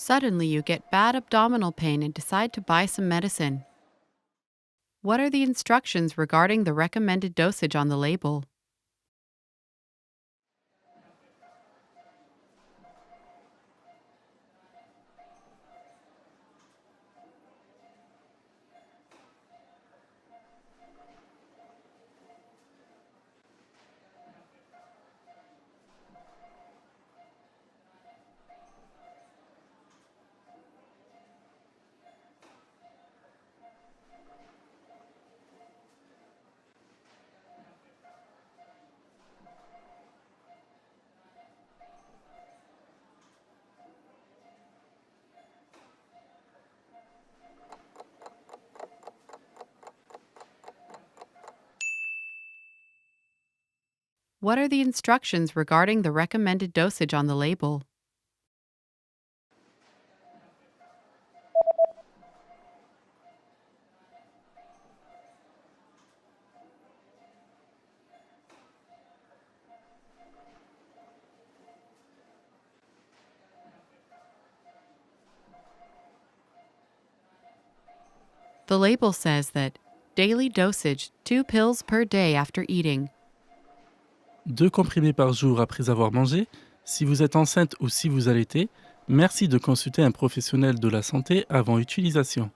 Suddenly, you get bad abdominal pain and decide to buy some medicine. What are the instructions regarding the recommended dosage on the label? What are the instructions regarding the recommended dosage on the label? The label says that daily dosage 2 pills per day after eating. 2 comprimés par jour après avoir mangé. Si vous êtes enceinte ou si vous allaitez, merci de consulter un professionnel de la santé avant utilisation.